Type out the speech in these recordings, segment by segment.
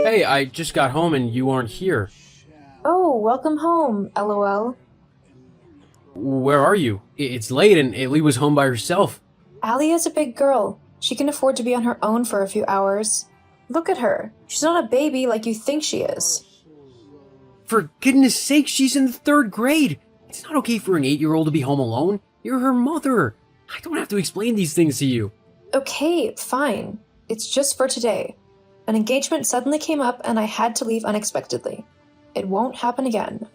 Hey, I just got home and you aren't here. Oh, welcome home, lol. Where are you? It's late and Ailey was home by herself. Allie is a big girl. She can afford to be on her own for a few hours. Look at her. She's not a baby like you think she is. For goodness sake, she's in the third grade. It's not okay for an 8-year-old to be home alone. You're her mother. I don't have to explain these things to you. Okay, fine. It's just for today. An engagement suddenly came up and I had to leave unexpectedly. It won't happen again.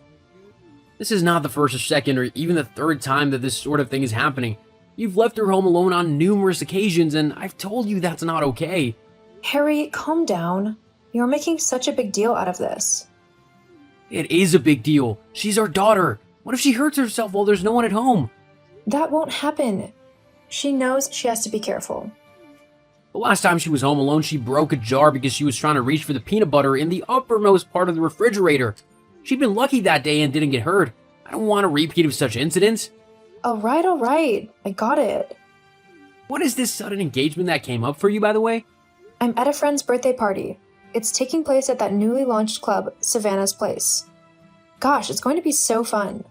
This is not the first or second or even the third time that this sort of thing is happening. You've left her home alone on numerous occasions and I've told you that's not okay. Harry, calm down. You're making such a big deal out of this. It is a big deal. She's our daughter. What if she hurts herself while there's no one at home? That won't happen. She knows she has to be careful. The last time she was home alone, she broke a jar because she was trying to reach for the peanut butter in the uppermost part of the refrigerator. She'd been lucky that day and didn't get hurt. I don't want a repeat of such incidents. Alright. I got it. What is this sudden engagement that came up for you, by the way? I'm at a friend's birthday party. It's taking place at that newly launched club, Savannah's Place. Gosh, it's going to be so fun.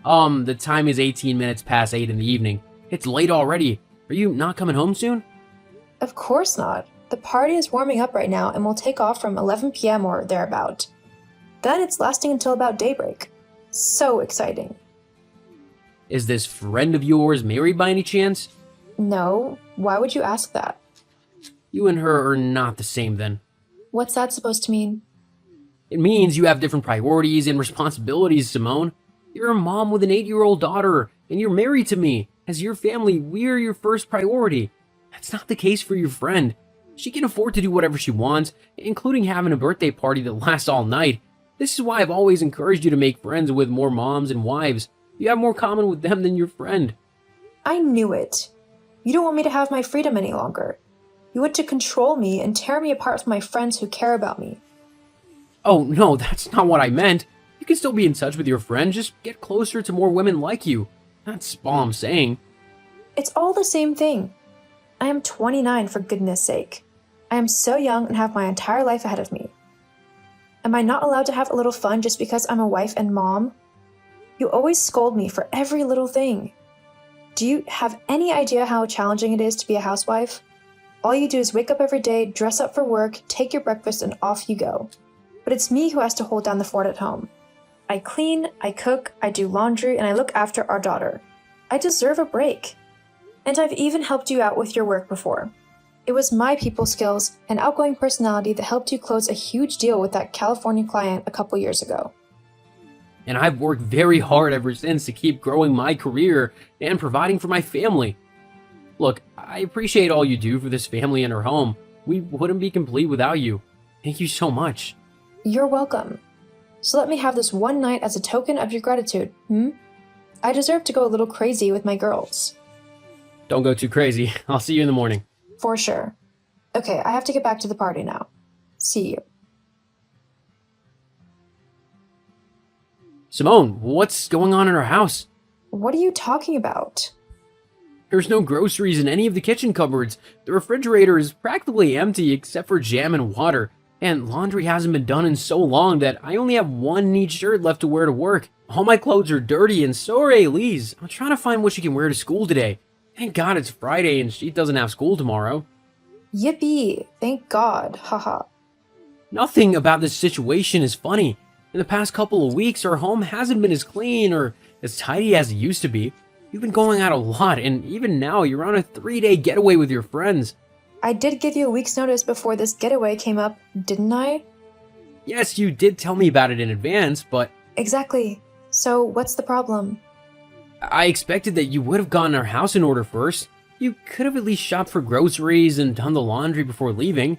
The time is 18 minutes past 8 in the evening. It's late already. Are you not coming home soon? Of course not. The party is warming up right now and will take off from 11 p.m. or thereabout. Then it's lasting until about daybreak. So exciting. Is this friend of yours married by any chance? No, why would you ask that? You and her are not the same then. What's that supposed to mean? It means you have different priorities and responsibilities, Simone. You're a mom with an 8-year-old daughter, and you're married to me. As your family, we're your first priority. That's not the case for your friend. She can afford to do whatever she wants, including having a birthday party that lasts all night. This is why I've always encouraged you to make friends with more moms and wives. You have more common with them than your friend. I knew it. You don't want me to have my freedom any longer. You want to control me and tear me apart from my friends who care about me. Oh, no, that's not what I meant. You can still be in touch with your friend, just get closer to more women like you. That's all I'm saying. It's all the same thing. I am 29, for goodness sake. I am so young and have my entire life ahead of me. Am I not allowed to have a little fun just because I'm a wife and mom? You always scold me for every little thing. Do you have any idea how challenging it is to be a housewife? All you do is wake up every day, dress up for work, take your breakfast, and off you go. But it's me who has to hold down the fort at home. I clean, I cook, I do laundry, and I look after our daughter. I deserve a break. And I've even helped you out with your work before. It was my people skills and outgoing personality that helped you close a huge deal with that California client a couple years ago. And I've worked very hard ever since to keep growing my career and providing for my family. Look, I appreciate all you do for this family and our home. We wouldn't be complete without you. Thank you so much. You're welcome. So let me have this one night as a token of your gratitude, I deserve to go a little crazy with my girls. Don't go too crazy. I'll see you in the morning. For sure. Okay, I have to get back to the party now. See you. Simone, what's going on in our house? What are you talking about? There's no groceries in any of the kitchen cupboards. The refrigerator is practically empty except for jam and water. And laundry hasn't been done in so long that I only have one neat shirt left to wear to work. All my clothes are dirty and so are Ailey's. I'm trying to find what she can wear to school today. Thank God it's Friday and she doesn't have school tomorrow. Yippee! Thank God, haha. Nothing about this situation is funny. In the past couple of weeks, our home hasn't been as clean or as tidy as it used to be. You've been going out a lot, and even now, you're on a 3-day getaway with your friends. I did give you a week's notice before this getaway came up, didn't I? Yes, you did tell me about it in advance, but Exactly. So, what's the problem? I expected that you would have gotten our house in order first. You could have at least shopped for groceries and done the laundry before leaving.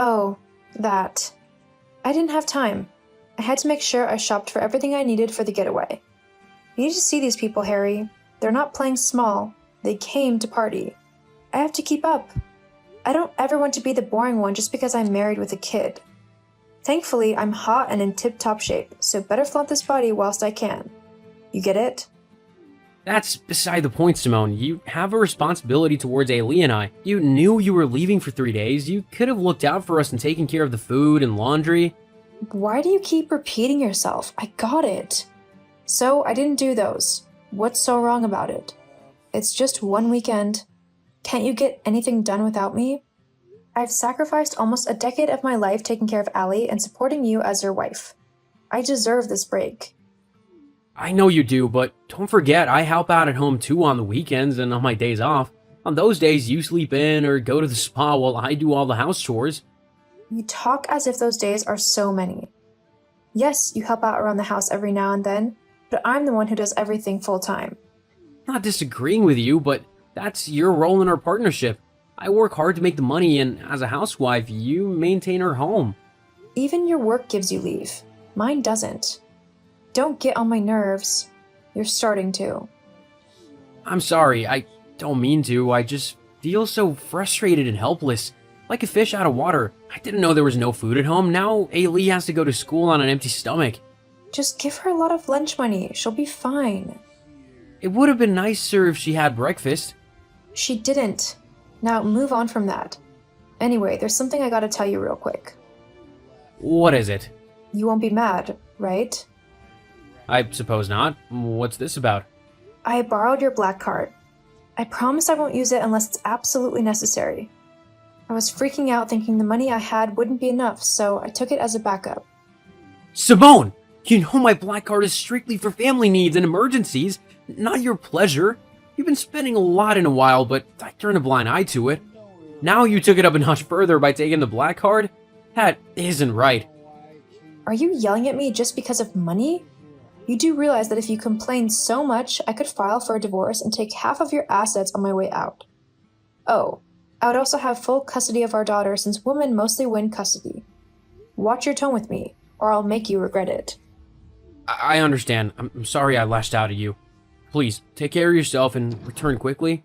Oh, that. I didn't have time. I had to make sure I shopped for everything I needed for the getaway. You need to see these people, Harry. They're not playing small. They came to party. I have to keep up. I don't ever want to be the boring one just because I'm married with a kid. Thankfully, I'm hot and in tip-top shape, so better flaunt this body whilst I can. You get it? That's beside the point, Simone. You have a responsibility towards Ailey and I. You knew you were leaving for 3 days. You could have looked out for us and taken care of the food and laundry. Why do you keep repeating yourself? I got it. So I didn't do those. What's so wrong about it? It's just one weekend. Can't you get anything done without me? I've sacrificed almost a decade of my life taking care of Allie and supporting you as your wife. I deserve this break. I know you do, but don't forget I help out at home too on the weekends and on my days off. On those days, you sleep in or go to the spa while I do all the house chores. You talk as if those days are so many. Yes, you help out around the house every now and then, but I'm the one who does everything full time. Not disagreeing with you, but that's your role in our partnership. I work hard to make the money, and as a housewife, you maintain our home. Even your work gives you leave. Mine doesn't. Don't get on my nerves. You're starting to. I'm sorry, I don't mean to. I just feel so frustrated and helpless. Like a fish out of water. I didn't know there was no food at home. Now Ailey has to go to school on an empty stomach. Just give her a lot of lunch money. She'll be fine. It would have been nicer if she had breakfast. She didn't. Now move on from that. Anyway, there's something I gotta tell you real quick. What is it? You won't be mad, right? I suppose not. What's this about? I borrowed your black card. I promise I won't use it unless it's absolutely necessary. I was freaking out thinking the money I had wouldn't be enough, so I took it as a backup. Simone! You know my black card is strictly for family needs and emergencies, not your pleasure. You've been spending a lot in a while, but I turned a blind eye to it. Now you took it up a notch further by taking the black card? That isn't right. Are you yelling at me just because of money? You do realize that if you complain so much, I could file for a divorce and take half of your assets on my way out. Oh, I would also have full custody of our daughter since women mostly win custody. Watch your tone with me, or I'll make you regret it. I understand. I'm sorry I lashed out at you. Please, take care of yourself and return quickly.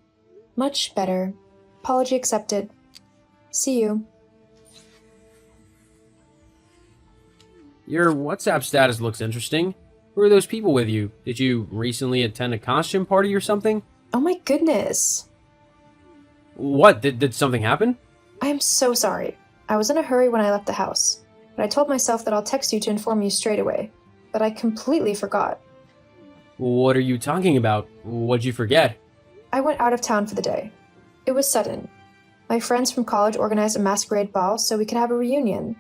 Much better. Apology accepted. See you. Your WhatsApp status looks interesting. Who are those people with you? Did you recently attend a costume party or something? Oh my goodness. What? Did something happen? I am so sorry. I was in a hurry when I left the house, but I told myself that I'll text you to inform you straight away. But I completely forgot. What are you talking about? What'd you forget? I went out of town for the day. It was sudden. My friends from college organized a masquerade ball so we could have a reunion.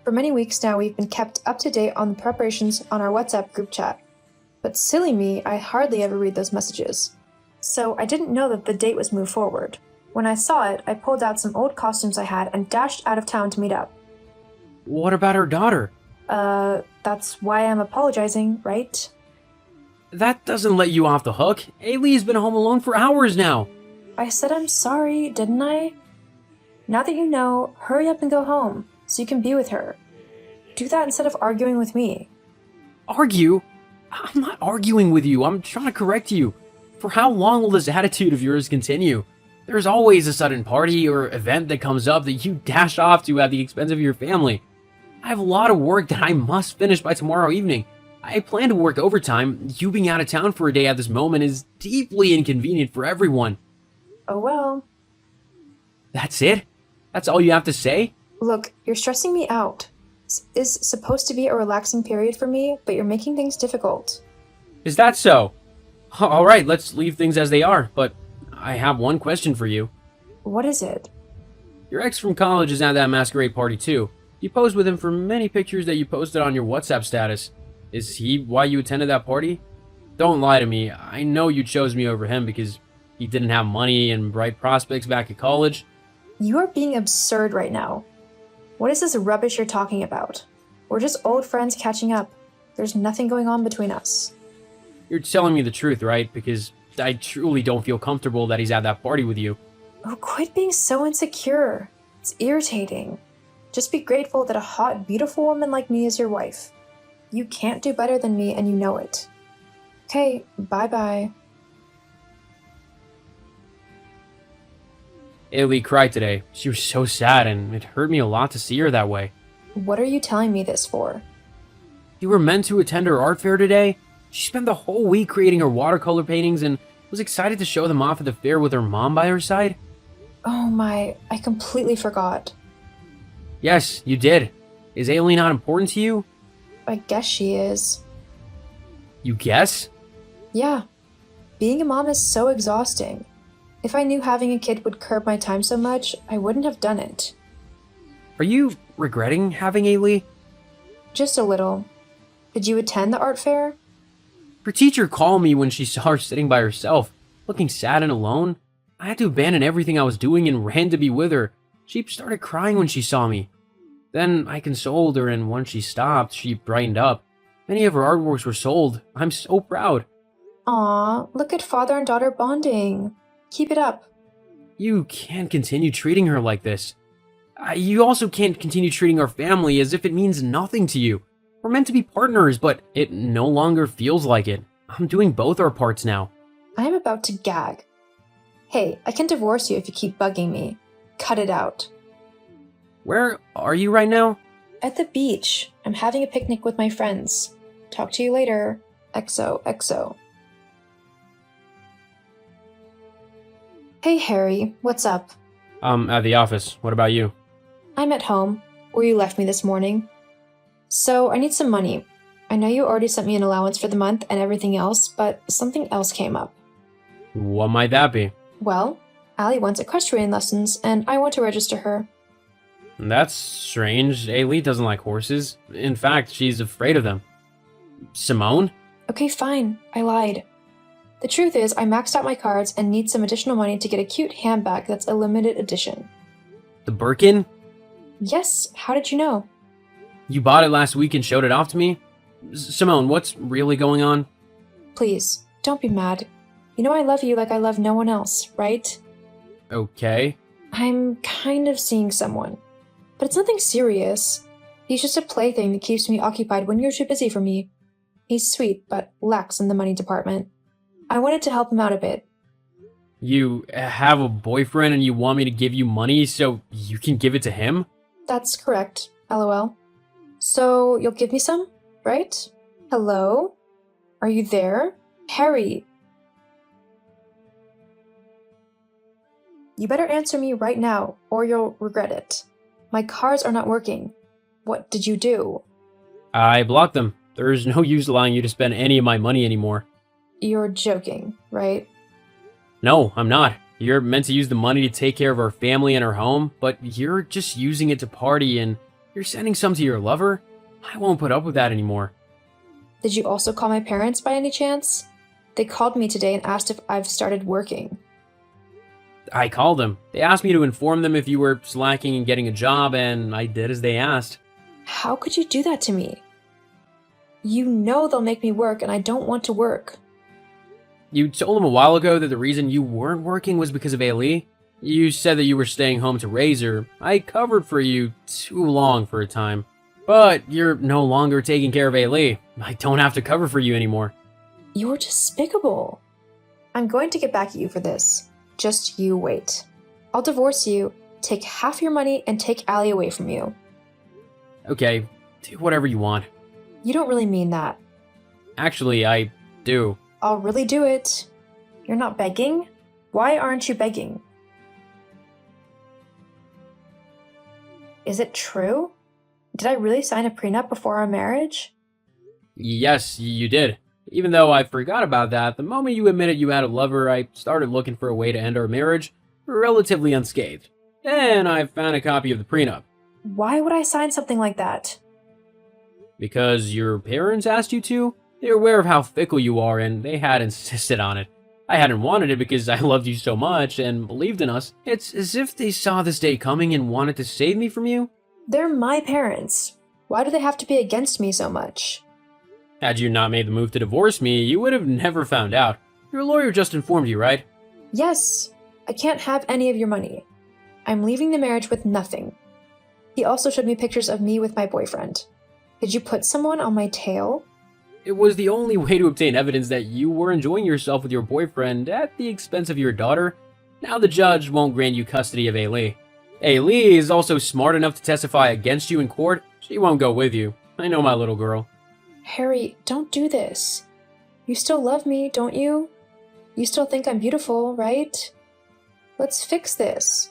For many weeks now, we've been kept up to date on the preparations on our WhatsApp group chat. But silly me, I hardly ever read those messages. So I didn't know that the date was moved forward. When I saw it, I pulled out some old costumes I had and dashed out of town to meet up. What about her daughter? That's why I'm apologizing, right? That doesn't let you off the hook. Ailey's been home alone for hours now. I said I'm sorry, didn't I? Now that you know, hurry up and go home, so you can be with her. Do that instead of arguing with me. Argue? I'm not arguing with you. I'm trying to correct you. For how long will this attitude of yours continue? There's always a sudden party or event that comes up that you dash off to at the expense of your family. I have a lot of work that I must finish by tomorrow evening. I plan to work overtime. You being out of town for a day at this moment is deeply inconvenient for everyone. Oh well. That's it? That's all you have to say? Look, you're stressing me out. This is supposed to be a relaxing period for me, but you're making things difficult. Is that so? Alright, let's leave things as they are, but I have one question for you. What is it? Your ex from college is at that masquerade party too. You posed with him for many pictures that you posted on your WhatsApp status. Is he why you attended that party? Don't lie to me. I know you chose me over him because he didn't have money and bright prospects back at college. You are being absurd right now. What is this rubbish you're talking about? We're just old friends catching up. There's nothing going on between us. You're telling me the truth, right? Because I truly don't feel comfortable that he's at that party with you. Oh, quit being so insecure. It's irritating. Just be grateful that a hot, beautiful woman like me is your wife. You can't do better than me and you know it. Okay, bye-bye. Ailey cried today. She was so sad and it hurt me a lot to see her that way. What are you telling me this for? You were meant to attend her art fair today? She spent the whole week creating her watercolor paintings and was excited to show them off at the fair with her mom by her side. Oh my, I completely forgot. Yes, you did. Is Ailey not important to you? I guess she is. You guess? Yeah. Being a mom is so exhausting. If I knew having a kid would curb my time so much, I wouldn't have done it. Are you regretting having Ailey? Just a little. Did you attend the art fair? Her teacher called me when she saw her sitting by herself, looking sad and alone. I had to abandon everything I was doing and ran to be with her. She started crying when she saw me. Then I consoled her, and once she stopped, she brightened up. Many of her artworks were sold. I'm so proud. Aw, look at father and daughter bonding. Keep it up. You can't continue treating her like this. You also can't continue treating our family as if it means nothing to you. We're meant to be partners, but it no longer feels like it. I'm doing both our parts now. I am about to gag. Hey, I can divorce you if you keep bugging me. Cut it out. Where are you right now? At the beach. I'm having a picnic with my friends. Talk to you later. XOXO. Hey Harry, what's up? At the office. What about you? I'm at home, where you left me this morning. So, I need some money. I know you already sent me an allowance for the month and everything else, but something else came up. What might that be? Well, Allie wants equestrian lessons, and I want to register her. That's strange. Ailey doesn't like horses. In fact, she's afraid of them. Simone? Okay, fine. I lied. The truth is, I maxed out my cards and need some additional money to get a cute handbag that's a limited edition. The Birkin? Yes, how did you know? You bought it last week and showed it off to me? Simone, what's really going on? Please, don't be mad. You know I love you like I love no one else, right? Okay. I'm kind of seeing someone. But it's nothing serious. He's just a plaything that keeps me occupied when you're too busy for me. He's sweet, but lax in the money department. I wanted to help him out a bit. You have a boyfriend and you want me to give you money so you can give it to him? That's correct, lol. So, you'll give me some, right? Hello? Are you there? Harry! You better answer me right now, or you'll regret it. My cards are not working. What did you do? I blocked them. There's no use allowing you to spend any of my money anymore. You're joking, right? No, I'm not. You're meant to use the money to take care of our family and our home, but you're just using it to party and you're sending some to your lover? I won't put up with that anymore. Did you also call my parents by any chance? They called me today and asked if I've started working. I called them. They asked me to inform them if you were slacking and getting a job, and I did as they asked. How could you do that to me? You know they'll make me work and I don't want to work. You told them a while ago that the reason you weren't working was because of Ailey. You said that you were staying home to raise her. I covered for you too long for a time. But you're no longer taking care of Ailey. I don't have to cover for you anymore. You're despicable. I'm going to get back at you for this. Just you wait. I'll divorce you, take half your money, and take Allie away from you. Okay, do whatever you want. You don't really mean that. Actually, I do. I'll really do it. You're not begging? Why aren't you begging? Is it true? Did I really sign a prenup before our marriage? Yes, you did. Even though I forgot about that, the moment you admitted you had a lover, I started looking for a way to end our marriage relatively unscathed. Then I found a copy of the prenup. Why would I sign something like that? Because your parents asked you to? They're aware of how fickle you are, and they had insisted on it. I hadn't wanted it because I loved you so much and believed in us. It's as if they saw this day coming and wanted to save me from you. They're my parents. Why do they have to be against me so much? Had you not made the move to divorce me, you would have never found out. Your lawyer just informed you, right? Yes. I can't have any of your money. I'm leaving the marriage with nothing. He also showed me pictures of me with my boyfriend. Did you put someone on my tail? It was the only way to obtain evidence that you were enjoying yourself with your boyfriend at the expense of your daughter. Now the judge won't grant you custody of Ailey. Ailey is also smart enough to testify against you in court. She won't go with you. I know my little girl. Harry, don't do this. You still love me, don't you? You still think I'm beautiful, right? Let's fix this.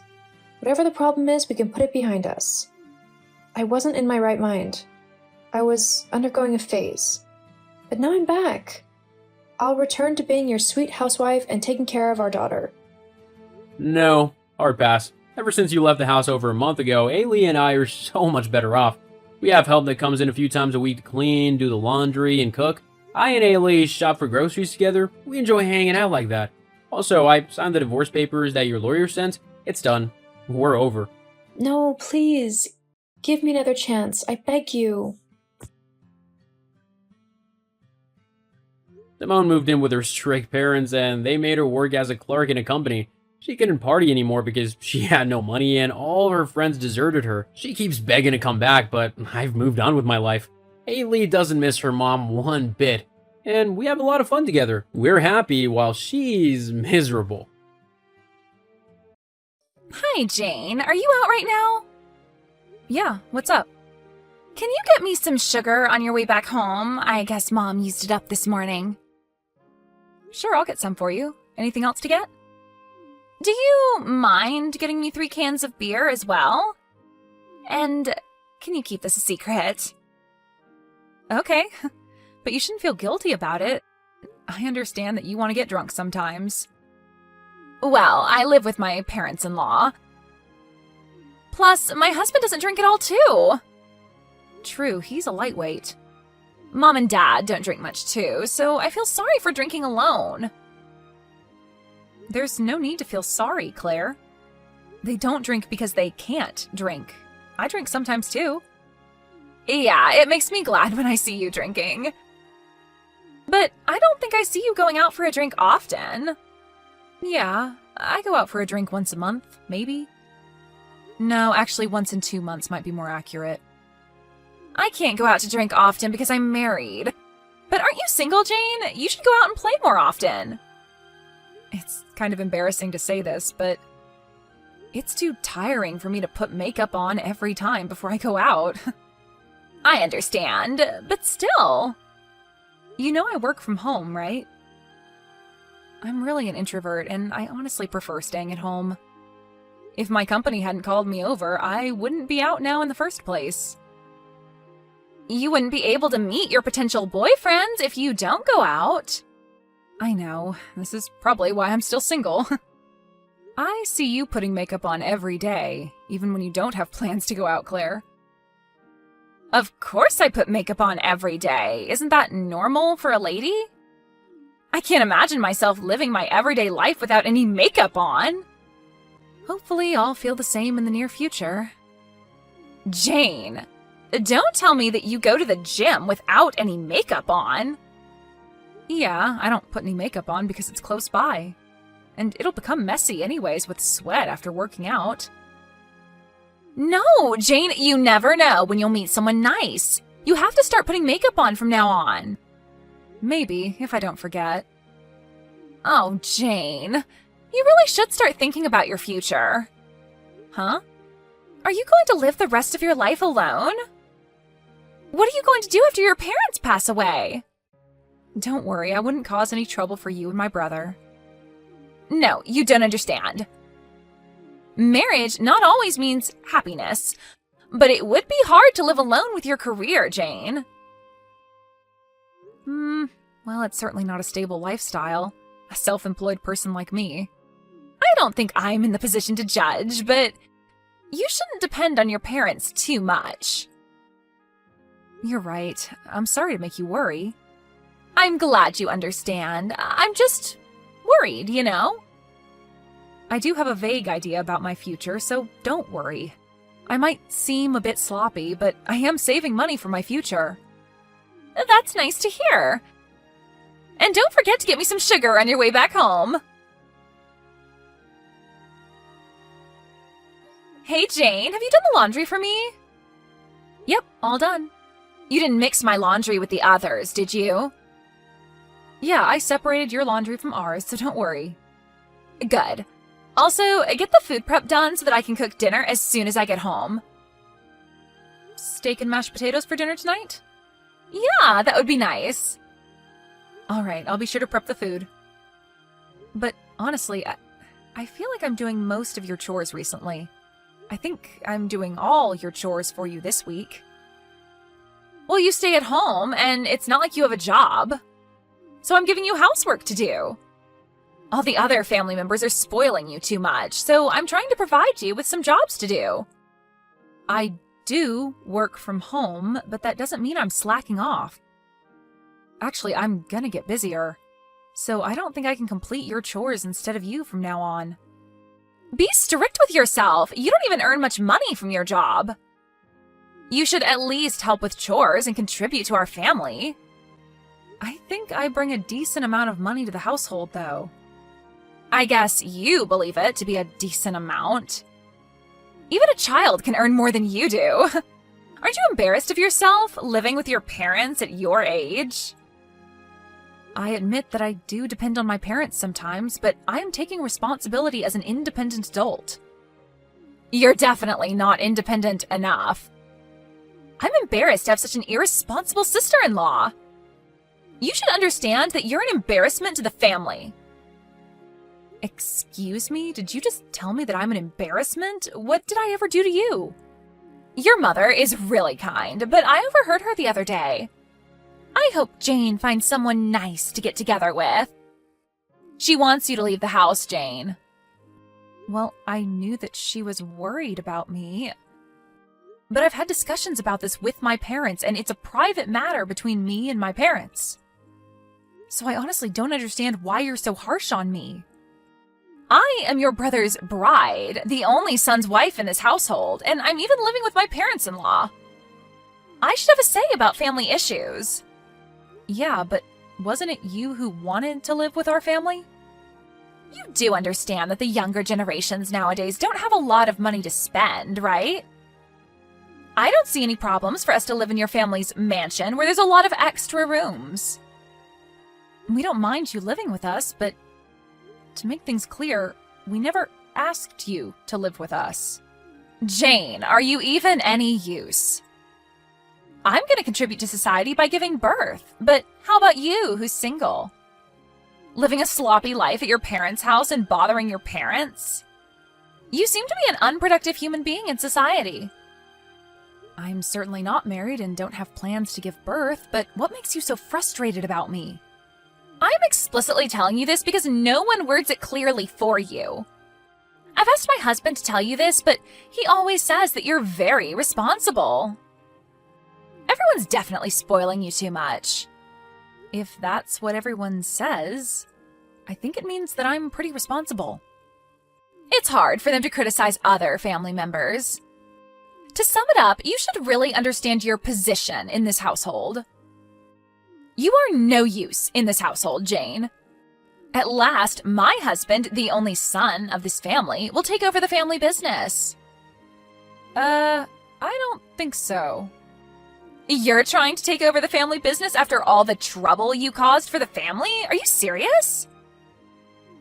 Whatever the problem is, we can put it behind us. I wasn't in my right mind. I was undergoing a phase. But now I'm back. I'll return to being your sweet housewife and taking care of our daughter. No, hard pass. Ever since you left the house over a month ago, Ailey and I are so much better off. We have help that comes in a few times a week to clean, do the laundry, and cook. I and Ailey shop for groceries together. We enjoy hanging out like that. Also, I signed the divorce papers that your lawyer sent. It's done. We're over. No, please. Give me another chance. I beg you. Simone moved in with her strict parents, and they made her work as a clerk in a company. She couldn't party anymore because she had no money, and all her friends deserted her. She keeps begging to come back, but I've moved on with my life. Ailey doesn't miss her mom one bit, and we have a lot of fun together. We're happy while she's miserable. Hi, Jane. Are you out right now? Yeah, what's up? Can you get me some sugar on your way back home? I guess Mom used it up this morning. Sure, I'll get some for you. Anything else to get? Do you mind getting me 3 cans of beer as well? And can you keep this a secret? Okay, but you shouldn't feel guilty about it. I understand that you want to get drunk sometimes. Well, I live with my parents-in-law. Plus, my husband doesn't drink at all, too. True, he's a lightweight. Mom and Dad don't drink much, too, so I feel sorry for drinking alone. There's no need to feel sorry, Claire. They don't drink because they can't drink. I drink sometimes, too. Yeah, it makes me glad when I see you drinking. But I don't think I see you going out for a drink often. Yeah, I go out for a drink once a month, maybe. No, actually once in 2 months might be more accurate. I can't go out to drink often because I'm married. But aren't you single, Jane? You should go out and play more often. It's kind of embarrassing to say this, but it's too tiring for me to put makeup on every time before I go out. I understand, but still. You know I work from home, right? I'm really an introvert, and I honestly prefer staying at home. If my company hadn't called me over, I wouldn't be out now in the first place. You wouldn't be able to meet your potential boyfriends if you don't go out. I know, this is probably why I'm still single. I see you putting makeup on every day, even when you don't have plans to go out, Claire. Of course I put makeup on every day. Isn't that normal for a lady? I can't imagine myself living my everyday life without any makeup on. Hopefully I'll feel the same in the near future. Jane, don't tell me that you go to the gym without any makeup on. Yeah, I don't put any makeup on because it's close by. And it'll become messy anyways with sweat after working out. No, Jane, you never know when you'll meet someone nice. You have to start putting makeup on from now on. Maybe, if I don't forget. Oh, Jane, you really should start thinking about your future. Huh? Are you going to live the rest of your life alone? What are you going to do after your parents pass away? Don't worry, I wouldn't cause any trouble for you and my brother. No, you don't understand. Marriage not always means happiness, but it would be hard to live alone with your career, Jane. Well, it's certainly not a stable lifestyle. A self-employed person like me. I don't think I'm in the position to judge, but you shouldn't depend on your parents too much. You're right. I'm sorry to make you worry. I'm glad you understand. I'm just worried, you know? I do have a vague idea about my future, so don't worry. I might seem a bit sloppy, but I am saving money for my future. That's nice to hear. And don't forget to get me some sugar on your way back home. Hey, Jane, have you done the laundry for me? Yep, all done. You didn't mix my laundry with the others, did you? Yeah, I separated your laundry from ours, so don't worry. Good. Also, get the food prep done so that I can cook dinner as soon as I get home. Steak and mashed potatoes for dinner tonight? Yeah, that would be nice. All right, I'll be sure to prep the food. But honestly, I feel like I'm doing most of your chores recently. I think I'm doing all your chores for you this week. Well, you stay at home, and it's not like you have a job. So I'm giving you housework to do. All the other family members are spoiling you too much, so I'm trying to provide you with some jobs to do. I do work from home, but that doesn't mean I'm slacking off. Actually, I'm gonna get busier, so I don't think I can complete your chores instead of you from now on. Be strict with yourself. You don't even earn much money from your job. You should at least help with chores and contribute to our family. I think I bring a decent amount of money to the household, though. I guess you believe it to be a decent amount. Even a child can earn more than you do. Aren't you embarrassed of yourself, living with your parents at your age? I admit that I do depend on my parents sometimes, but I am taking responsibility as an independent adult. You're definitely not independent enough. I'm embarrassed to have such an irresponsible sister-in-law. You should understand that you're an embarrassment to the family. Excuse me? Did you just tell me that I'm an embarrassment? What did I ever do to you? Your mother is really kind, but I overheard her the other day. I hope Jane finds someone nice to get together with. She wants you to leave the house, Jane. Well, I knew that she was worried about me. But I've had discussions about this with my parents, and it's a private matter between me and my parents. So I honestly don't understand why you're so harsh on me. I am your brother's bride, the only son's wife in this household, and I'm even living with my parents-in-law. I should have a say about family issues. Yeah, but wasn't it you who wanted to live with our family? You do understand that the younger generations nowadays don't have a lot of money to spend, right? I don't see any problems for us to live in your family's mansion where there's a lot of extra rooms. We don't mind you living with us, but to make things clear, we never asked you to live with us. Jane, are you even any use? I'm going to contribute to society by giving birth, but how about you, who's single? Living a sloppy life at your parents' house and bothering your parents? You seem to be an unproductive human being in society. I'm certainly not married and don't have plans to give birth, but what makes you so frustrated about me? I'm explicitly telling you this because no one words it clearly for you. I've asked my husband to tell you this, but he always says that you're very responsible. Everyone's definitely spoiling you too much. If that's what everyone says, I think it means that I'm pretty responsible. It's hard for them to criticize other family members. To sum it up, you should really understand your position in this household. You are no use in this household, Jane. At last, my husband, the only son of this family, will take over the family business. I don't think so. You're trying to take over the family business after all the trouble you caused for the family? Are you serious?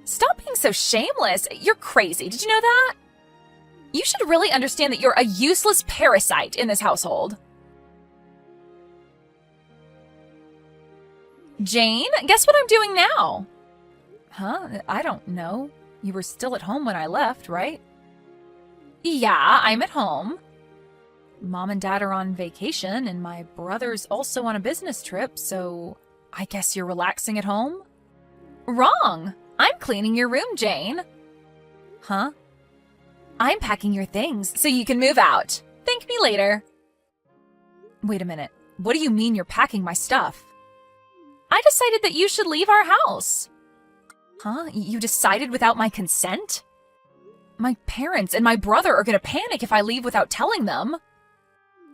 Stop being so shameless. You're crazy. Did you know that? You should really understand that you're a useless parasite in this household. Jane, guess what I'm doing now? Huh? I don't know. You were still at home when I left, right? Yeah, I'm at home. Mom and Dad are on vacation, and my brother's also on a business trip, so I guess you're relaxing at home? Wrong! I'm cleaning your room, Jane. Huh? I'm packing your things so you can move out. Thank me later. Wait a minute. What do you mean you're packing my stuff? I decided that you should leave our house. Huh? You decided without my consent? My parents and my brother are going to panic if I leave without telling them.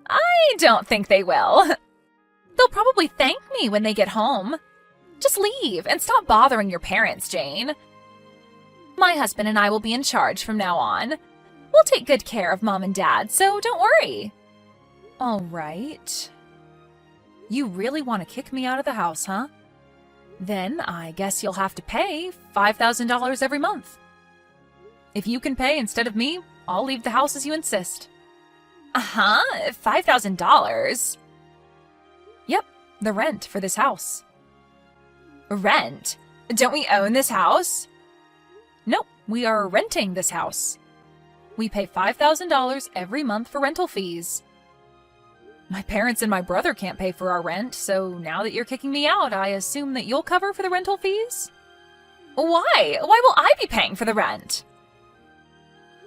I don't think they will. They'll probably thank me when they get home. Just leave and stop bothering your parents, Jane. My husband and I will be in charge from now on. We'll take good care of Mom and Dad, so don't worry. All right. You really want to kick me out of the house, huh? Then I guess you'll have to pay $5,000 every month. If you can pay instead of me, I'll leave the house as you insist. Uh-huh, $5,000? Yep, the rent for this house. Rent? Don't we own this house? Nope, we are renting this house. We pay $5,000 every month for rental fees. My parents and my brother can't pay for our rent, so now that you're kicking me out, I assume that you'll cover for the rental fees? Why? Why will I be paying for the rent?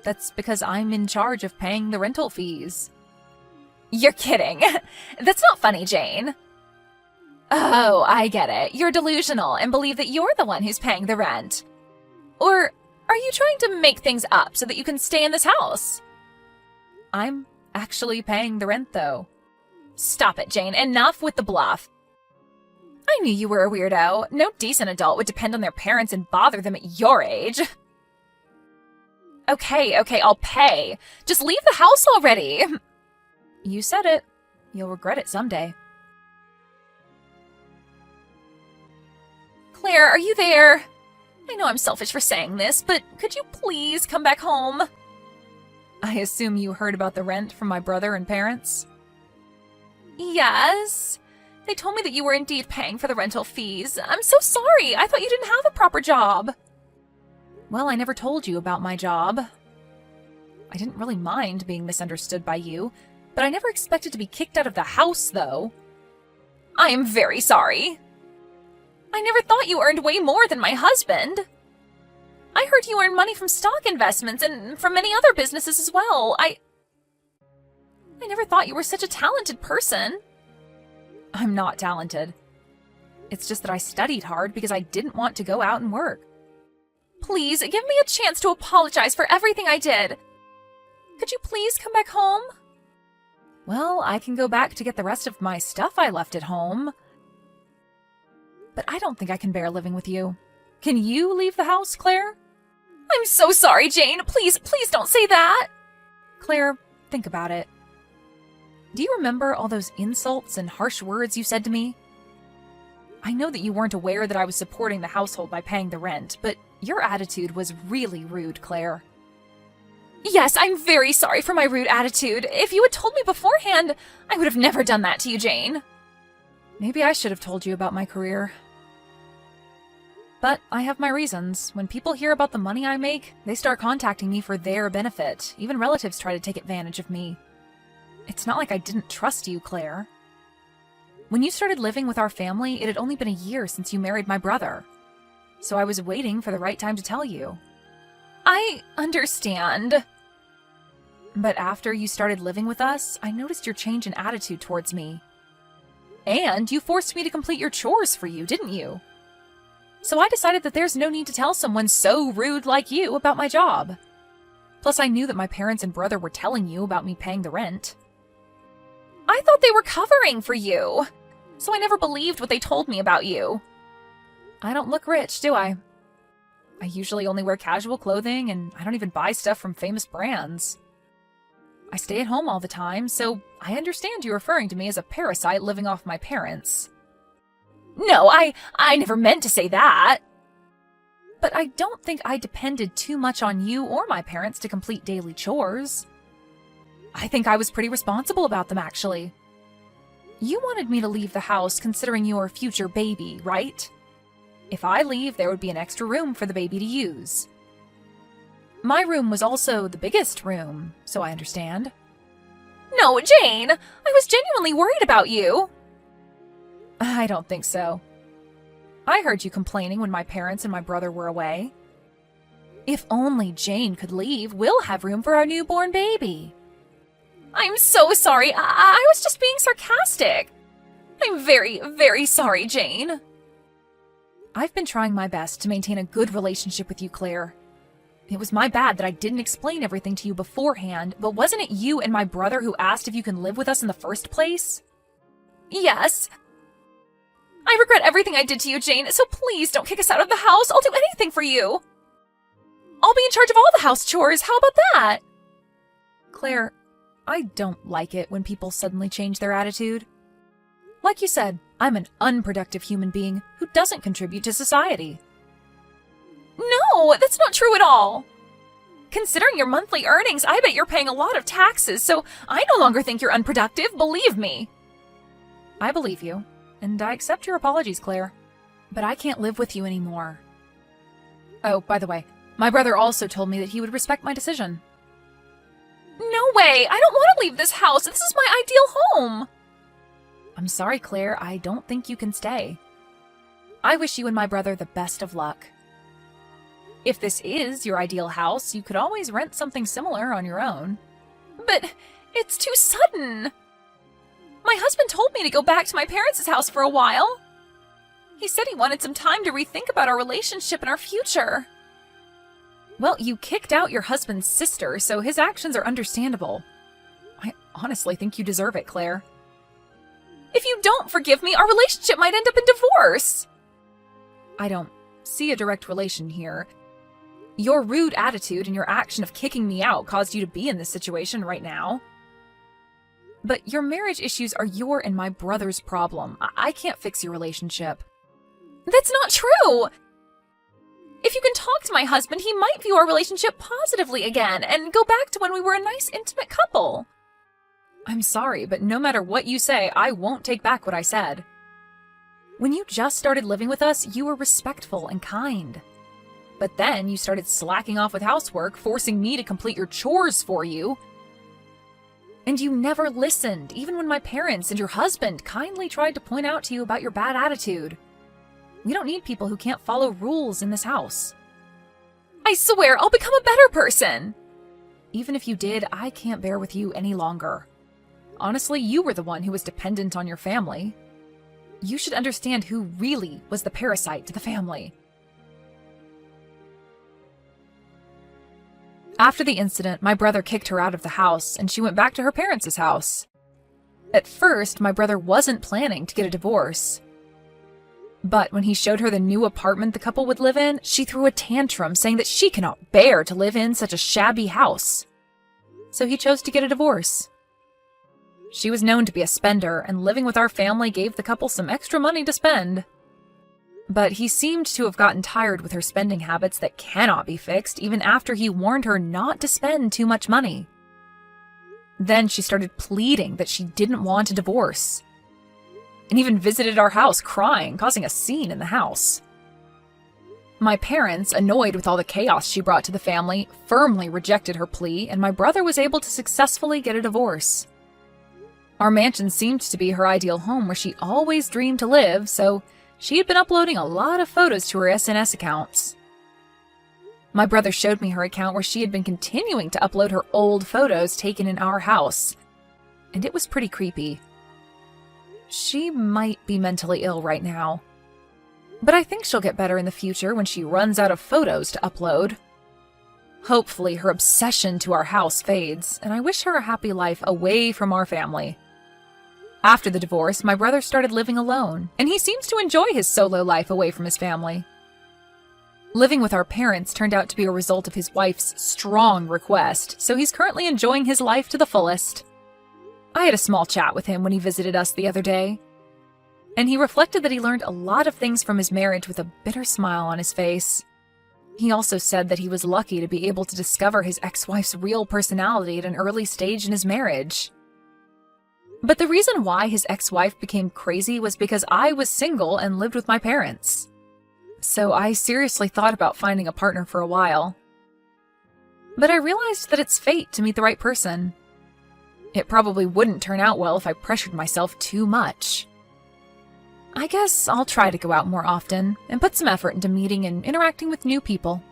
That's because I'm in charge of paying the rental fees. You're kidding. That's not funny, Jane. Oh, I get it. You're delusional and believe that you're the one who's paying the rent. Or are you trying to make things up so that you can stay in this house? I'm actually paying the rent, though. Stop it, Jane. Enough with the bluff. I knew you were a weirdo. No decent adult would depend on their parents and bother them at your age. Okay, I'll pay. Just leave the house already. You said it. You'll regret it someday. Claire, are you there? I know I'm selfish for saying this, but could you please come back home? I assume you heard about the rent from my brother and parents? Yes. They told me that you were indeed paying for the rental fees. I'm so sorry. I thought you didn't have a proper job. Well, I never told you about my job. I didn't really mind being misunderstood by you, but I never expected to be kicked out of the house, though. I am very sorry. I never thought you earned way more than my husband. I heard you earn money from stock investments and from many other businesses as well. I never thought you were such a talented person. I'm not talented. It's just that I studied hard because I didn't want to go out and work. Please, give me a chance to apologize for everything I did. Could you please come back home? Well, I can go back to get the rest of my stuff I left at home. But I don't think I can bear living with you. Can you leave the house, Claire? I'm so sorry, Jane. Please don't say that. Claire, think about it. Do you remember all those insults and harsh words you said to me? I know that you weren't aware that I was supporting the household by paying the rent, but your attitude was really rude, Claire. Yes, I'm very sorry for my rude attitude. If you had told me beforehand, I would have never done that to you, Jane. Maybe I should have told you about my career. But I have my reasons. When people hear about the money I make, they start contacting me for their benefit. Even relatives try to take advantage of me. It's not like I didn't trust you, Claire. When you started living with our family, it had only been a year since you married my brother. So I was waiting for the right time to tell you. I understand. But after you started living with us, I noticed your change in attitude towards me. And you forced me to complete your chores for you, didn't you? So I decided that there's no need to tell someone so rude like you about my job. Plus, I knew that my parents and brother were telling you about me paying the rent. I thought they were covering for you, so I never believed what they told me about you. I don't look rich, do I? I usually only wear casual clothing, and I don't even buy stuff from famous brands. I stay at home all the time, so I understand you referring to me as a parasite living off my parents. No, I never meant to say that. But I don't think I depended too much on you or my parents to complete daily chores. I think I was pretty responsible about them, actually. You wanted me to leave the house considering your future baby, right? If I leave, there would be an extra room for the baby to use. My room was also the biggest room, so I understand. No, Jane! I was genuinely worried about you! I don't think so. I heard you complaining when my parents and my brother were away. If only Jane could leave, we'll have room for our newborn baby. I'm so sorry. I was just being sarcastic. I'm very, very sorry, Jane. I've been trying my best to maintain a good relationship with you, Claire. It was my bad that I didn't explain everything to you beforehand, but wasn't it you and my brother who asked if you can live with us in the first place? Yes. I regret everything I did to you, Jane, so please don't kick us out of the house. I'll do anything for you. I'll be in charge of all the house chores. How about that? Claire, I don't like it when people suddenly change their attitude. Like you said, I'm an unproductive human being who doesn't contribute to society. No, that's not true at all. Considering your monthly earnings, I bet you're paying a lot of taxes, so I no longer think you're unproductive, believe me. I believe you, and I accept your apologies, Claire. But I can't live with you anymore. Oh, by the way, my brother also told me that he would respect my decision. No way! I don't want to leave this house! This is my ideal home! I'm sorry, Claire. I don't think you can stay. I wish you and my brother the best of luck. If this is your ideal house, you could always rent something similar on your own. But it's too sudden! My husband told me to go back to my parents' house for a while. He said he wanted some time to rethink about our relationship and our future. Well, you kicked out your husband's sister, so his actions are understandable. I honestly think you deserve it, Claire. If you don't forgive me, our relationship might end up in divorce. I don't see a direct relation here. Your rude attitude and your action of kicking me out caused you to be in this situation right now. But your marriage issues are your and my brother's problem. I can't fix your relationship. That's not true! If you can talk to my husband, he might view our relationship positively again and go back to when we were a nice, intimate couple. I'm sorry, but no matter what you say, I won't take back what I said. When you just started living with us, you were respectful and kind. But then you started slacking off with housework, forcing me to complete your chores for you. And you never listened, even when my parents and your husband kindly tried to point out to you about your bad attitude. We don't need people who can't follow rules in this house. I swear I'll become a better person! Even if you did, I can't bear with you any longer. Honestly, you were the one who was dependent on your family. You should understand who really was the parasite to the family. After the incident, my brother kicked her out of the house, and she went back to her parents' house. At first, my brother wasn't planning to get a divorce. But when he showed her the new apartment the couple would live in, she threw a tantrum saying that she cannot bear to live in such a shabby house. So he chose to get a divorce. She was known to be a spender, and living with our family gave the couple some extra money to spend. But he seemed to have gotten tired with her spending habits that cannot be fixed even after he warned her not to spend too much money. Then she started pleading that she didn't want a divorce, and even visited our house crying, causing a scene in the house. My parents, annoyed with all the chaos she brought to the family, firmly rejected her plea, and my brother was able to successfully get a divorce. Our mansion seemed to be her ideal home where she always dreamed to live, so she had been uploading a lot of photos to her SNS accounts. My brother showed me her account where she had been continuing to upload her old photos taken in our house, and it was pretty creepy. She might be mentally ill right now, but I think she'll get better in the future when she runs out of photos to upload. Hopefully her obsession to our house fades, and I wish her a happy life away from our family. After the divorce, my brother started living alone, and he seems to enjoy his solo life away from his family. Living with our parents turned out to be a result of his wife's strong request, so he's currently enjoying his life to the fullest. I had a small chat with him when he visited us the other day, and he reflected that he learned a lot of things from his marriage with a bitter smile on his face. He also said that he was lucky to be able to discover his ex-wife's real personality at an early stage in his marriage. But the reason why his ex-wife became crazy was because I was single and lived with my parents. So I seriously thought about finding a partner for a while. But I realized that it's fate to meet the right person. It probably wouldn't turn out well if I pressured myself too much. I guess I'll try to go out more often and put some effort into meeting and interacting with new people.